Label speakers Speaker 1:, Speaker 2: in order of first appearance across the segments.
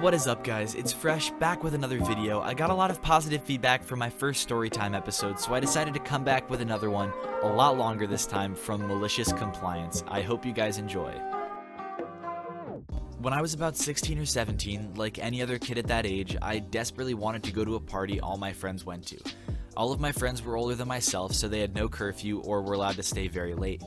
Speaker 1: What is up, guys? It's Fresh, back with another video. I got a lot of positive feedback from my first storytime episode, so I decided to come back with another one, a lot longer this time, from Malicious Compliance. I hope you guys enjoy. When I was about 16 or 17, like any other kid at that age, I desperately wanted to go to a party all my friends went to. All of my friends were older than myself, so they had no curfew or were allowed to stay very late.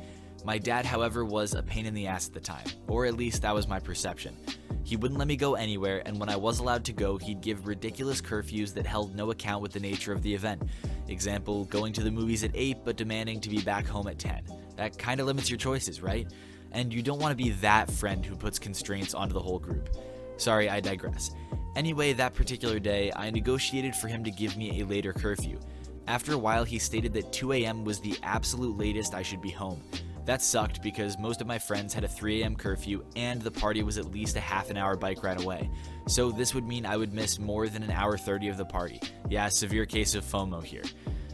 Speaker 1: My dad, however, was a pain in the ass at the time, or at least that was my perception. He wouldn't let me go anywhere, and when I was allowed to go, he'd give ridiculous curfews that held no account with the nature of the event. Example, going to the movies at 8 but demanding to be back home at 10. That kinda limits your choices, right? And you don't want to be that friend who puts constraints onto the whole group. Sorry, I digress. Anyway, that particular day, I negotiated for him to give me a later curfew. After a while, he stated that 2 a.m. was the absolute latest I should be home. That sucked because most of my friends had a 3 a.m. curfew and the party was at least a half an hour bike ride away. So this would mean I would miss more than an hour 30 of the party. Yeah, severe case of FOMO here.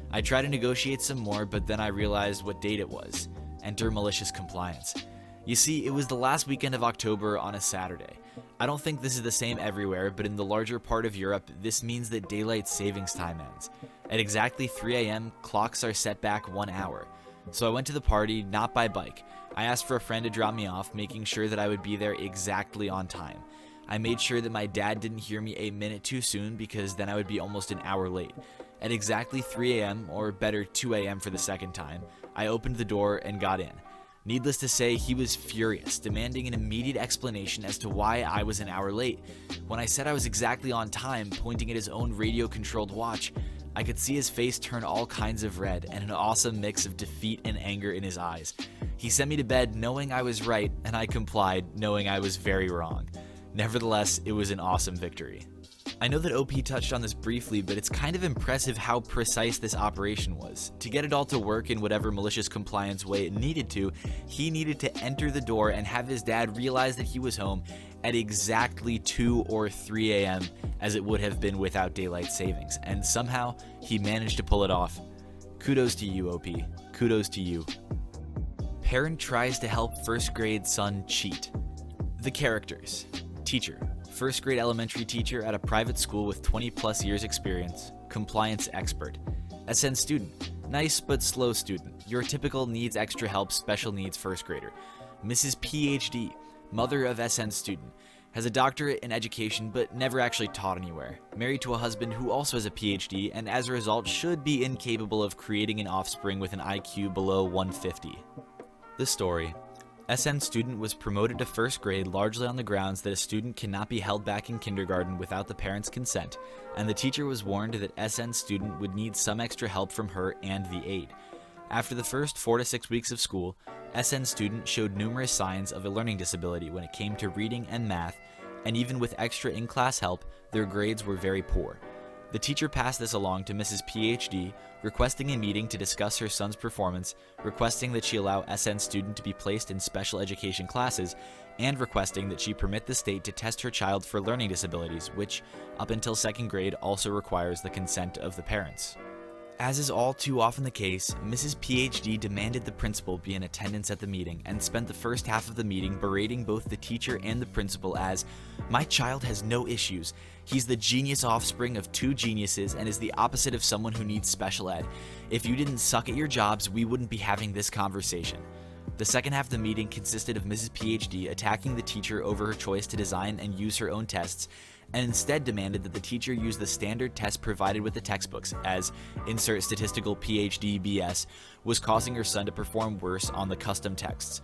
Speaker 1: I tried to negotiate some more, but then I realized what date it was. Enter Malicious Compliance. You see, it was the last weekend of October on a Saturday. I don't think this is the same everywhere, but in the larger part of Europe, this means that daylight savings time ends. At exactly 3 a.m., clocks are set back 1 hour. So I went to the party, not by bike. I asked for a friend to drop me off, making sure that I would be there exactly on time. I made sure that my dad didn't hear me a minute too soon because then I would be almost an hour late. At exactly 3 a.m., or better 2 a.m. for the second time, I opened the door and got in. Needless to say, he was furious, demanding an immediate explanation as to why I was an hour late. When I said I was exactly on time, pointing at his own radio-controlled watch, I could see his face turn all kinds of red and an awesome mix of defeat and anger in his eyes. He sent me to bed knowing I was right, and I complied knowing I was very wrong. Nevertheless, it was an awesome victory. I know that OP touched on this briefly, but it's kind of impressive how precise this operation was. To get it all to work in whatever malicious compliance way it needed to, he needed to enter the door and have his dad realize that he was home at exactly 2 or 3 a.m. as it would have been without daylight savings, and somehow he managed to pull it off. Kudos to you, OP. Kudos to you. Parent tries to help first grade son cheat. The characters. Teacher. First grade elementary teacher at a private school with 20 plus years experience. Compliance expert. SN student. Nice but slow student. Your typical needs extra help special needs first grader. Mrs. PhD. Mother of SN student. Has a doctorate in education but never actually taught anywhere. Married to a husband who also has a PhD and as a result should be incapable of creating an offspring with an IQ below 150. The story. SN student was promoted to first grade largely on the grounds that a student cannot be held back in kindergarten without the parent's consent, and the teacher was warned that SN student would need some extra help from her and the aide. After the first 4 to 6 weeks of school, SN student showed numerous signs of a learning disability when it came to reading and math, and even with extra in-class help, their grades were very poor. The teacher passed this along to Mrs. PhD, requesting a meeting to discuss her son's performance, requesting that she allow SN student to be placed in special education classes, and requesting that she permit the state to test her child for learning disabilities, which, up until 2nd grade, also requires the consent of the parents. As is all too often the case, Mrs. PhD demanded the principal be in attendance at the meeting and spent the first half of the meeting berating both the teacher and the principal as, "My child has no issues. He's the genius offspring of 2 geniuses and is the opposite of someone who needs special ed. If you didn't suck at your jobs, we wouldn't be having this conversation." The second half of the meeting consisted of Mrs. PhD attacking the teacher over her choice to design and use her own tests, and instead demanded that the teacher use the standard test provided with the textbooks, as insert statistical PhD BS was causing her son to perform worse on the custom texts.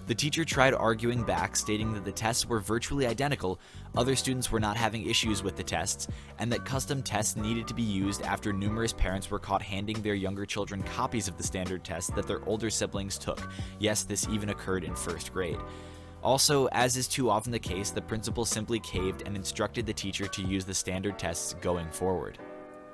Speaker 1: The teacher tried arguing back, stating that the tests were virtually identical, other students were not having issues with the tests, and that custom tests needed to be used after numerous parents were caught handing their younger children copies of the standard tests that their older siblings took. Yes, this even occurred in 1st grade. Also, as is too often the case, the principal simply caved and instructed the teacher to use the standard tests going forward.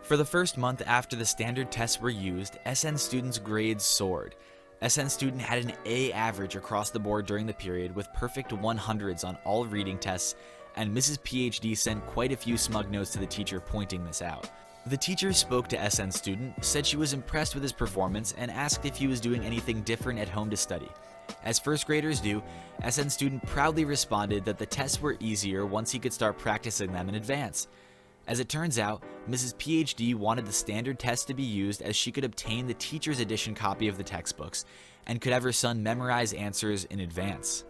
Speaker 1: For the first month after the standard tests were used, SN students' grades soared. SN student had an A average across the board during the period with perfect 100s on all reading tests, and Mrs. PhD sent quite a few smug notes to the teacher pointing this out. The teacher spoke to SN student, said she was impressed with his performance, and asked if he was doing anything different at home to study. As first graders do, SN student proudly responded that the tests were easier once he could start practicing them in advance. As it turns out, Mrs. PhD wanted the standard test to be used as she could obtain the teacher's edition copy of the textbooks and could have her son memorize answers in advance.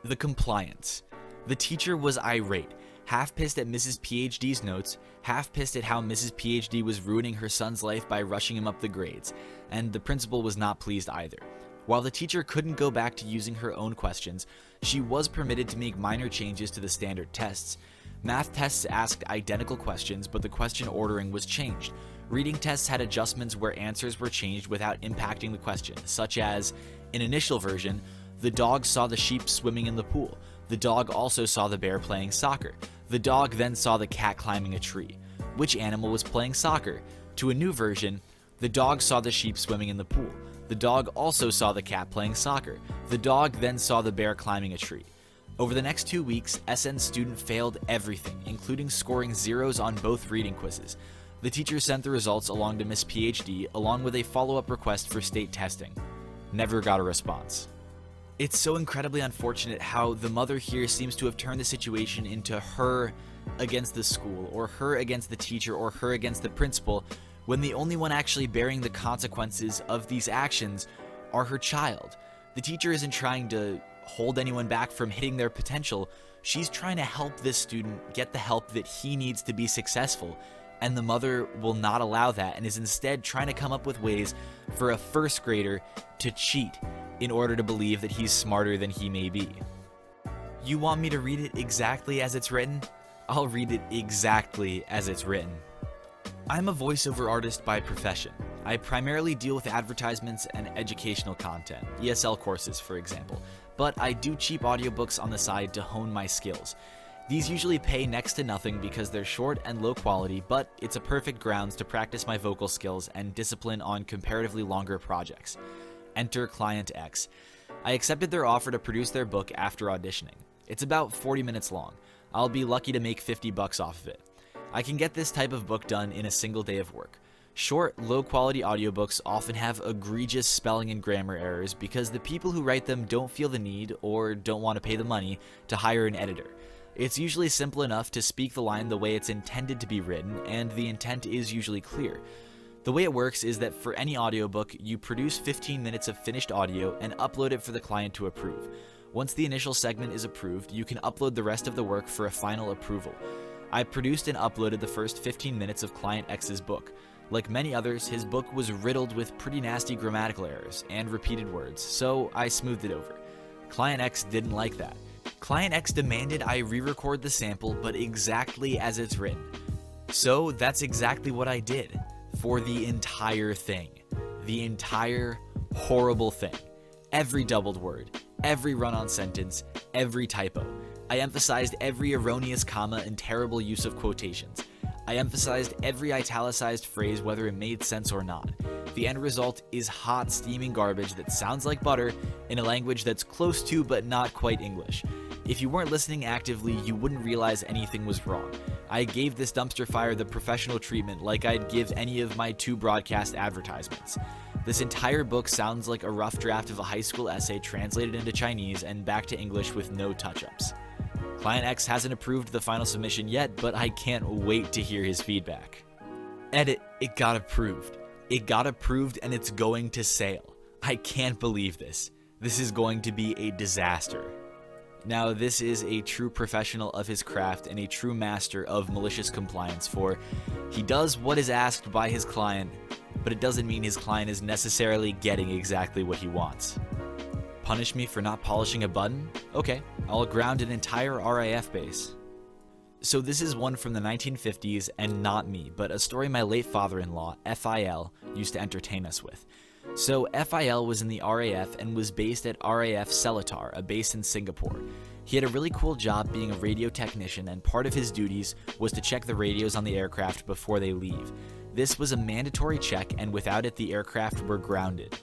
Speaker 1: The compliance. The teacher was irate, half pissed at Mrs. PhD's notes, half pissed at how Mrs. PhD was ruining her son's life by rushing him up the grades, and the principal was not pleased either. While the teacher couldn't go back to using her own questions, she was permitted to make minor changes to the standard tests. Math tests asked identical questions, but the question ordering was changed. Reading tests had adjustments where answers were changed without impacting the question, such as, in initial version, the dog saw the sheep swimming in the pool. The dog also saw the bear playing soccer. The dog then saw the cat climbing a tree. Which animal was playing soccer? To a new version, the dog saw the sheep swimming in the pool. The dog also saw the cat playing soccer. The dog then saw the bear climbing a tree. Over the next 2 weeks, SN student failed everything, including scoring zeros on both reading quizzes. The teacher sent the results along to Miss PhD, along with a follow-up request for state testing. Never got a response. It's so incredibly unfortunate how the mother here seems to have turned the situation into her against the school, or her against the teacher, or her against the principal, when the only one actually bearing the consequences of these actions are her child. The teacher isn't trying to hold anyone back from hitting their potential. She's trying to help this student get the help that he needs to be successful, and the mother will not allow that and is instead trying to come up with ways for a first grader to cheat in order to believe that he's smarter than he may be. You want me to read it exactly as it's written? I'll read it exactly as it's written. I'm a voiceover artist by profession. I primarily deal with advertisements and educational content, ESL courses for example, but I do cheap audiobooks on the side to hone my skills. These usually pay next to nothing because they're short and low quality, but it's a perfect grounds to practice my vocal skills and discipline on comparatively longer projects. Enter Client X. I accepted their offer to produce their book after auditioning. It's about 40 minutes long. I'll be lucky to make $50 off of it. I can get this type of book done in a single day of work. Short, low-quality audiobooks often have egregious spelling and grammar errors because the people who write them don't feel the need or don't want to pay the money to hire an editor. It's usually simple enough to speak the line the way it's intended to be written, and the intent is usually clear. The way it works is that for any audiobook, you produce 15 minutes of finished audio and upload it for the client to approve. Once the initial segment is approved, you can upload the rest of the work for a final approval. I produced and uploaded the first 15 minutes of Client X's book. Like many others, his book was riddled with pretty nasty grammatical errors and repeated words, so I smoothed it over. Client X didn't like that. Client X demanded I re-record the sample, but exactly as it's written. So that's exactly what I did for the entire thing. The entire horrible thing. Every doubled word, every run-on sentence, every typo. I emphasized every erroneous comma and terrible use of quotations. I emphasized every italicized phrase whether it made sense or not. The end result is hot, steaming garbage that sounds like butter in a language that's close to but not quite English. If you weren't listening actively, you wouldn't realize anything was wrong. I gave this dumpster fire the professional treatment like I'd give any of my 2 broadcast advertisements. This entire book sounds like a rough draft of a high school essay translated into Chinese and back to English with no touch-ups. Client X hasn't approved the final submission yet, but I can't wait to hear his feedback. Edit, it got approved. It got approved and it's going to sale. I can't believe this. This is going to be a disaster. Now, this is a true professional of his craft and a true master of malicious compliance, for he does what is asked by his client, but it doesn't mean his client is necessarily getting exactly what he wants. Punish me for not polishing a button? Okay, I'll ground an entire RAF base. So this is one from the 1950s and not me, but a story my late father-in-law, FIL, used to entertain us with. So FIL was in the RAF and was based at RAF Seletar, a base in Singapore. He had a really cool job being a radio technician, and part of his duties was to check the radios on the aircraft before they leave. This was a mandatory check, and without it the aircraft were grounded.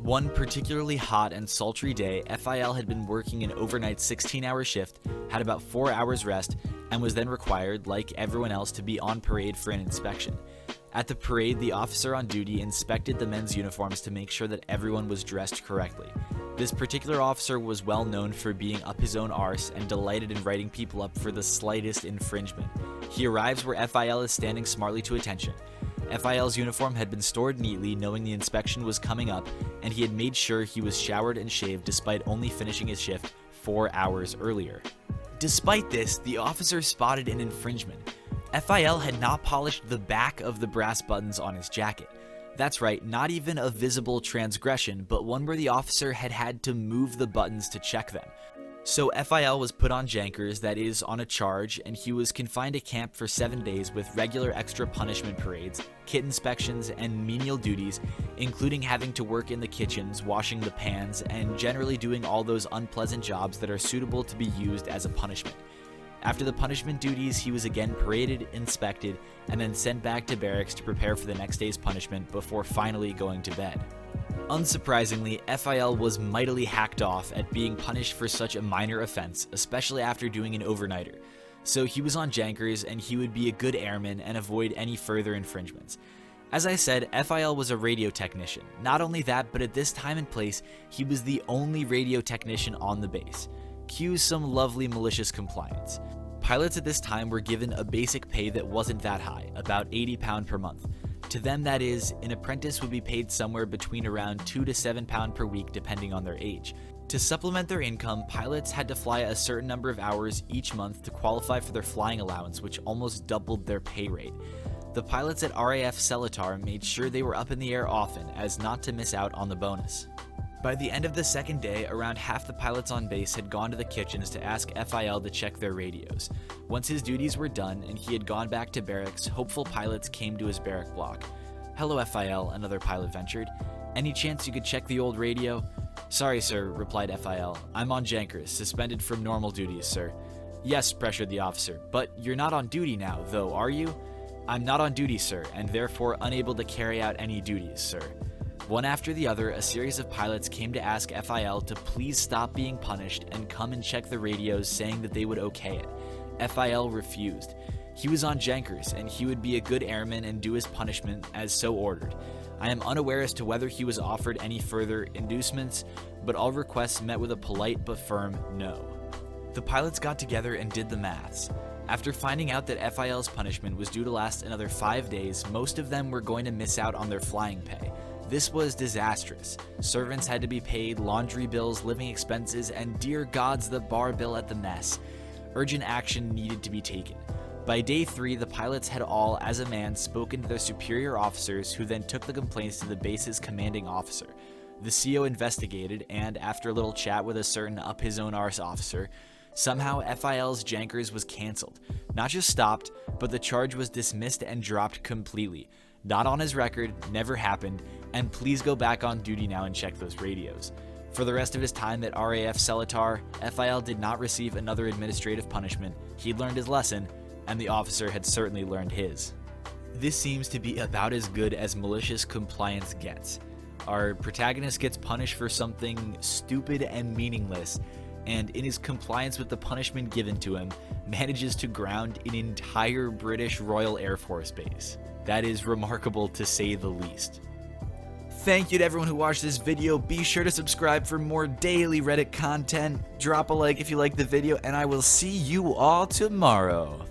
Speaker 1: One particularly hot and sultry day, FIL had been working an overnight 16-hour shift, had about 4 hours rest, and was then required, like everyone else, to be on parade for an inspection. At the parade, the officer on duty inspected the men's uniforms to make sure that everyone was dressed correctly. This particular officer was well known for being up his own arse and delighted in writing people up for the slightest infringement. He arrives where FIL is standing smartly to attention. FIL's uniform had been stored neatly, knowing the inspection was coming up, and he had made sure he was showered and shaved despite only finishing his shift 4 hours earlier. Despite this, the officer spotted an infringement. FIL had not polished the back of the brass buttons on his jacket. That's right, not even a visible transgression, but one where the officer had had to move the buttons to check them. So FIL was put on jankers, that is, on a charge, and he was confined to camp for 7 days with regular extra punishment parades, kit inspections, and menial duties, including having to work in the kitchens, washing the pans, and generally doing all those unpleasant jobs that are suitable to be used as a punishment. After the punishment duties, he was again paraded, inspected, and then sent back to barracks to prepare for the next day's punishment before finally going to bed. Unsurprisingly, FIL was mightily hacked off at being punished for such a minor offense, especially after doing an overnighter. So he was on jankers, and he would be a good airman and avoid any further infringements. As I said, FIL was a radio technician. Not only that, but at this time and place, he was the only radio technician on the base. Cue some lovely malicious compliance. Pilots at this time were given a basic pay that wasn't that high, about £80 per month. To them, that is, an apprentice would be paid somewhere between around £2 to £7 per week depending on their age. To supplement their income, pilots had to fly a certain number of hours each month to qualify for their flying allowance, which almost doubled their pay rate. The pilots at RAF Seletar made sure they were up in the air often, as not to miss out on the bonus. By the end of the second day, around half the pilots on base had gone to the kitchens to ask FIL to check their radios. Once his duties were done and he had gone back to barracks, hopeful pilots came to his barrack block. "Hello, FIL," another pilot ventured. "Any chance you could check the old radio?" "Sorry, sir," replied FIL. "I'm on jankers, suspended from normal duties, sir." "Yes," pressured the officer, "but you're not on duty now, though, are you?" "I'm not on duty, sir, and therefore unable to carry out any duties, sir." One after the other, a series of pilots came to ask FIL to please stop being punished and come and check the radios, saying that they would okay it. FIL refused. He was on jankers, and he would be a good airman and do his punishment as so ordered. I am unaware as to whether he was offered any further inducements, but all requests met with a polite but firm no. The pilots got together and did the maths. After finding out that FIL's punishment was due to last another 5 days, most of them were going to miss out on their flying pay. This was disastrous. Servants had to be paid, laundry bills, living expenses, and dear gods, the bar bill at the mess. Urgent action needed to be taken. By day 3, the pilots had all, as a man, spoken to their superior officers, who then took the complaints to the base's commanding officer. The CO investigated, and after a little chat with a certain up-his-own-arse officer, somehow FIL's jankers was cancelled. Not just stopped, but the charge was dismissed and dropped completely. Not on his record, never happened, and please go back on duty now and check those radios. For the rest of his time at RAF Seletar, FIL did not receive another administrative punishment. He'd learned his lesson, and the officer had certainly learned his. This seems to be about as good as malicious compliance gets. Our protagonist gets punished for something stupid and meaningless, and in his compliance with the punishment given to him, manages to ground an entire British Royal Air Force base. That is remarkable to say the least. Thank you to everyone who watched this video. Be sure to subscribe for more daily Reddit content. Drop a like if you liked the video, and I will see you all tomorrow.